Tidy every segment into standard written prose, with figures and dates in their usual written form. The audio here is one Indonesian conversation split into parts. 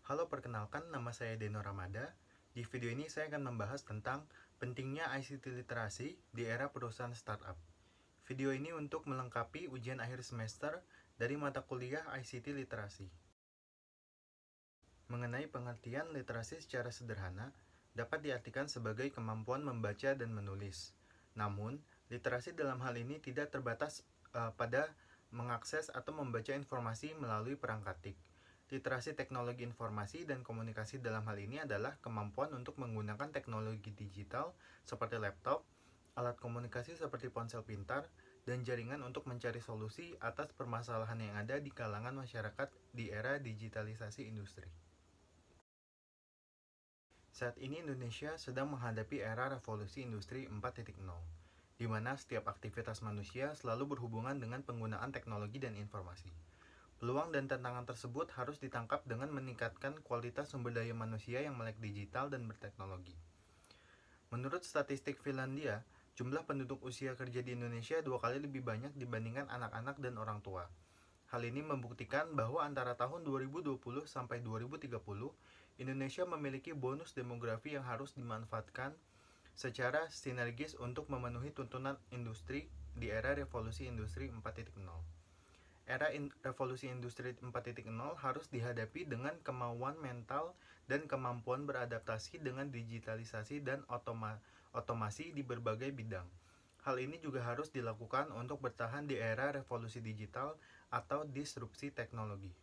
Halo, perkenalkan nama saya Deno Ramada. Di video ini saya akan membahas tentang pentingnya ICT literasi di era perusahaan startup. Video ini untuk melengkapi ujian akhir semester dari mata kuliah ICT literasi. Mengenai pengertian literasi secara sederhana, dapat diartikan sebagai kemampuan membaca dan menulis. Namun, literasi dalam hal ini tidak terbatas pada mengakses atau membaca informasi melalui perangkat TIK. Literasi teknologi informasi dan komunikasi dalam hal ini adalah kemampuan untuk menggunakan teknologi digital seperti laptop, alat komunikasi seperti ponsel pintar, dan jaringan untuk mencari solusi atas permasalahan yang ada di kalangan masyarakat di era digitalisasi industri. Saat ini Indonesia sedang menghadapi era revolusi industri 4.0, di mana setiap aktivitas manusia selalu berhubungan dengan penggunaan teknologi dan informasi. Peluang dan tantangan tersebut harus ditangkap dengan meningkatkan kualitas sumber daya manusia yang melek digital dan berteknologi. Menurut statistik Finlandia, jumlah penduduk usia kerja di Indonesia 2 kali lebih banyak dibandingkan anak-anak dan orang tua. Hal ini membuktikan bahwa antara tahun 2020 sampai 2030, Indonesia memiliki bonus demografi yang harus dimanfaatkan secara sinergis untuk memenuhi tuntunan industri di era revolusi industri 4.0. Era revolusi industri 4.0 harus dihadapi dengan kemauan mental dan kemampuan beradaptasi dengan digitalisasi dan otomasi di berbagai bidang. Hal ini juga harus dilakukan untuk bertahan di era revolusi digital atau disrupsi teknologi.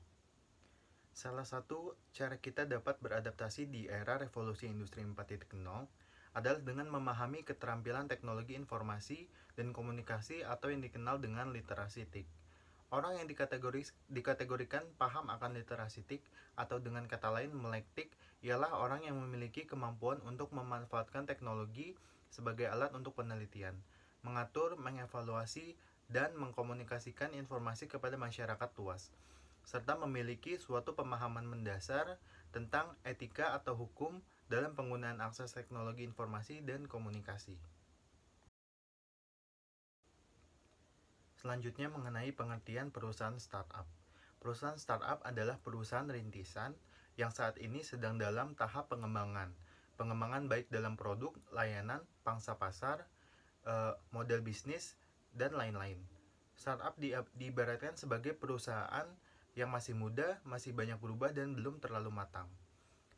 Salah satu cara kita dapat beradaptasi di era revolusi industri 4.0 adalah dengan memahami keterampilan teknologi informasi dan komunikasi atau yang dikenal dengan literasi TIK. Orang yang dikategorikan paham akan literasi TIK atau dengan kata lain melek TIK ialah orang yang memiliki kemampuan untuk memanfaatkan teknologi sebagai alat untuk penelitian, mengatur, mengevaluasi, dan mengkomunikasikan informasi kepada masyarakat luas, serta memiliki suatu pemahaman mendasar tentang etika atau hukum dalam penggunaan akses teknologi informasi dan komunikasi. Selanjutnya mengenai pengertian perusahaan startup. Perusahaan startup adalah perusahaan rintisan yang saat ini sedang dalam tahap pengembangan. Pengembangan baik dalam produk, layanan, pangsa pasar, model bisnis, dan lain-lain. Startup diibaratkan sebagai perusahaan yang masih muda, masih banyak berubah, dan belum terlalu matang.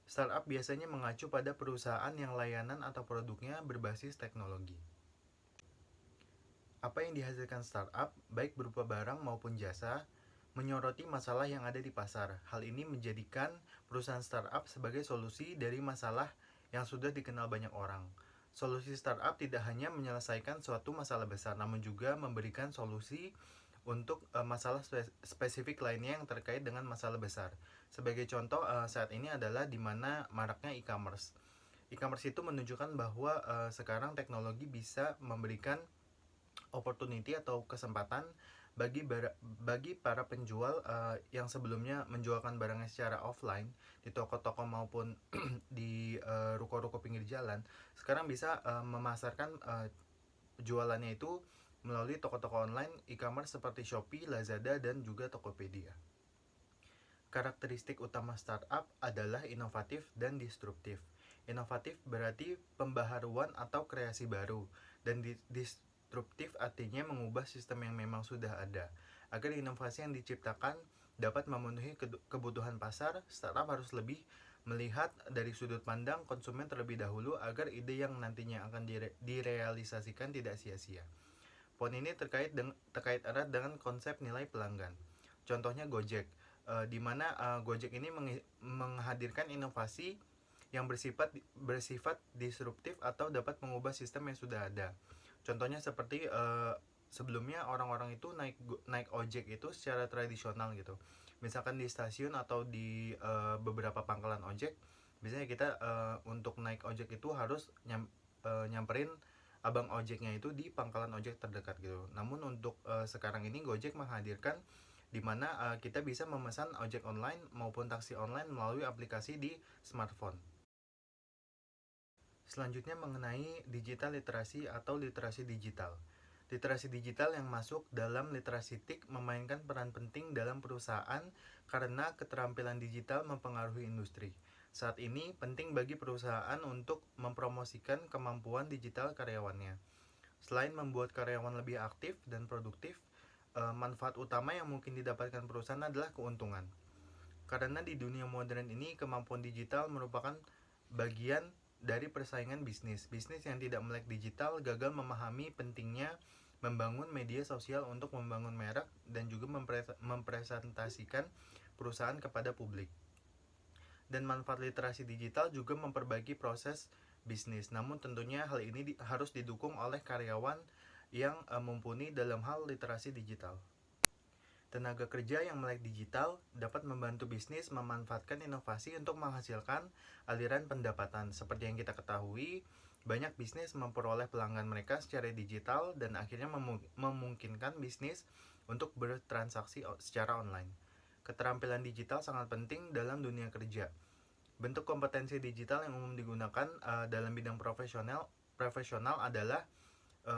Startup biasanya mengacu pada perusahaan yang layanan atau produknya berbasis teknologi. Apa yang dihasilkan startup, baik berupa barang maupun jasa, menyoroti masalah yang ada di pasar. Hal ini menjadikan perusahaan startup sebagai solusi dari masalah yang sudah dikenal banyak orang. Solusi startup tidak hanya menyelesaikan suatu masalah besar, namun juga memberikan solusi untuk masalah spesifik lainnya yang terkait dengan masalah besar. Sebagai contoh, saat ini adalah di mana maraknya e-commerce. E-commerce itu menunjukkan bahwa sekarang teknologi bisa memberikan opportunity atau kesempatan bagi para penjual yang sebelumnya menjualkan barangnya secara offline di toko-toko maupun di ruko-ruko pinggir jalan, sekarang bisa memasarkan jualannya itu melalui toko-toko online e-commerce seperti Shopee, Lazada, dan juga Tokopedia. Karakteristik utama startup adalah inovatif dan disruptif. Inovatif berarti pembaharuan atau kreasi baru, dan disruptif artinya mengubah sistem yang memang sudah ada. Agar inovasi yang diciptakan dapat memenuhi kebutuhan pasar, startup harus lebih melihat dari sudut pandang konsumen terlebih dahulu agar ide yang nantinya akan direalisasikan tidak sia-sia. Poin ini terkait erat dengan konsep nilai pelanggan. Contohnya Gojek, di mana Gojek ini menghadirkan inovasi yang bersifat disruptif atau dapat mengubah sistem yang sudah ada. Contohnya seperti sebelumnya orang-orang itu naik ojek itu secara tradisional gitu. Misalkan di stasiun atau di beberapa pangkalan ojek, biasanya kita untuk naik ojek itu harus nyamperin abang ojeknya itu di pangkalan ojek terdekat gitu. Namun untuk sekarang ini Gojek menghadirkan di mana kita bisa memesan ojek online maupun taksi online melalui aplikasi di smartphone. Selanjutnya mengenai digital literasi atau literasi digital. Literasi digital yang masuk dalam literasi TIK memainkan peran penting dalam perusahaan karena keterampilan digital mempengaruhi industri. Saat ini penting bagi perusahaan untuk mempromosikan kemampuan digital karyawannya. Selain membuat karyawan lebih aktif dan produktif, manfaat utama yang mungkin didapatkan perusahaan adalah keuntungan. Karena di dunia modern ini kemampuan digital merupakan bagian dari persaingan bisnis. Bisnis yang tidak melek digital gagal memahami pentingnya membangun media sosial untuk membangun merek dan juga mempresentasikan perusahaan kepada publik. Dan manfaat literasi digital juga memperbaiki proses bisnis. Namun tentunya hal ini harus didukung oleh karyawan yang mumpuni dalam hal literasi digital. Tenaga kerja yang melek digital dapat membantu bisnis memanfaatkan inovasi untuk menghasilkan aliran pendapatan. Seperti yang kita ketahui, banyak bisnis memperoleh pelanggan mereka secara digital dan akhirnya memungkinkan bisnis untuk bertransaksi secara online. Keterampilan digital sangat penting dalam dunia kerja. Bentuk kompetensi digital yang umum digunakan dalam bidang profesional adalah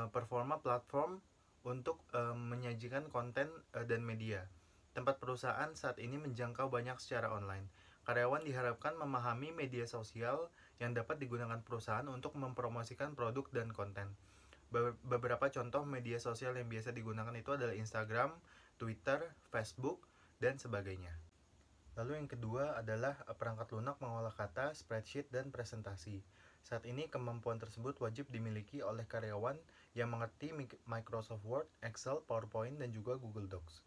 performa platform untuk menyajikan konten dan media. Tempat perusahaan saat ini menjangkau banyak secara online. Karyawan diharapkan memahami media sosial yang dapat digunakan perusahaan untuk mempromosikan produk dan konten. Beberapa contoh media sosial yang biasa digunakan itu adalah Instagram, Twitter, Facebook, dan sebagainya. Lalu yang kedua adalah perangkat lunak mengolah kata, spreadsheet, dan presentasi. Saat ini kemampuan tersebut wajib dimiliki oleh karyawan yang mengerti Microsoft Word, Excel, PowerPoint, dan juga Google Docs.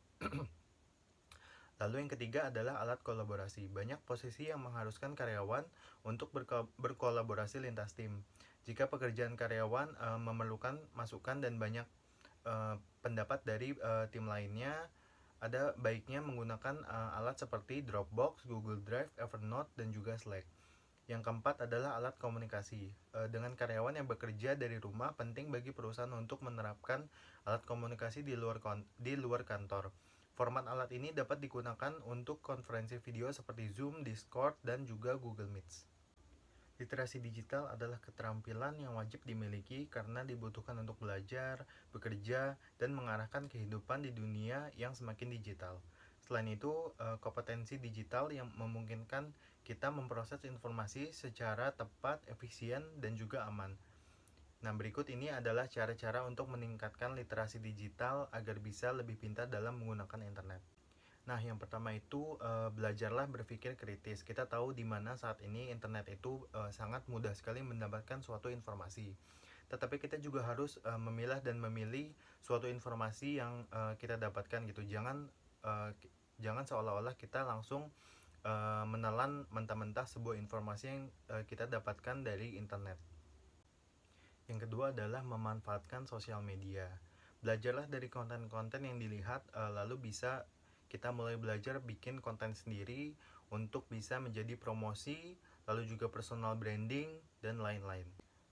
Lalu yang ketiga adalah alat kolaborasi. Banyak posisi yang mengharuskan karyawan untuk berkolaborasi lintas tim. Jika pekerjaan karyawan memerlukan masukan dan banyak pendapat dari tim lainnya, ada baiknya menggunakan alat seperti Dropbox, Google Drive, Evernote, dan juga Slack. Yang keempat adalah alat komunikasi. Dengan karyawan yang bekerja dari rumah, penting bagi perusahaan untuk menerapkan alat komunikasi di luar kantor. Format alat ini dapat digunakan untuk konferensi video seperti Zoom, Discord, dan juga Google Meet. Literasi digital adalah keterampilan yang wajib dimiliki karena dibutuhkan untuk belajar, bekerja, dan mengarahkan kehidupan di dunia yang semakin digital. Selain itu, kompetensi digital yang memungkinkan kita memproses informasi secara tepat, efisien, dan juga aman. Nah, berikut ini adalah cara-cara untuk meningkatkan literasi digital agar bisa lebih pintar dalam menggunakan internet. Nah, yang pertama itu belajarlah berpikir kritis. Kita tahu di mana saat ini internet itu sangat mudah sekali mendapatkan suatu informasi. Tetapi kita juga harus memilah dan memilih suatu informasi yang kita dapatkan gitu. Jangan seolah-olah kita langsung menelan mentah-mentah sebuah informasi yang kita dapatkan dari internet. Yang kedua adalah memanfaatkan sosial media. Belajarlah dari konten-konten yang dilihat, lalu bisa kita mulai belajar bikin konten sendiri untuk bisa menjadi promosi, lalu juga personal branding, dan lain-lain.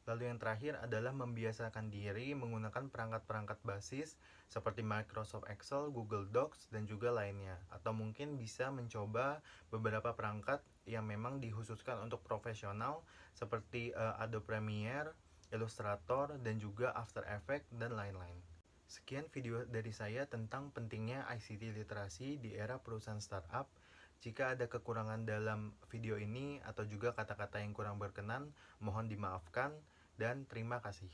Lalu yang terakhir adalah membiasakan diri menggunakan perangkat-perangkat basis seperti Microsoft Excel, Google Docs, dan juga lainnya. Atau mungkin bisa mencoba beberapa perangkat yang memang dikhususkan untuk profesional seperti Adobe Premiere, Illustrator, dan juga After Effects, dan lain-lain. Sekian video dari saya tentang pentingnya ICT literasi di era perusahaan startup. Jika ada kekurangan dalam video ini atau juga kata-kata yang kurang berkenan, mohon dimaafkan dan terima kasih.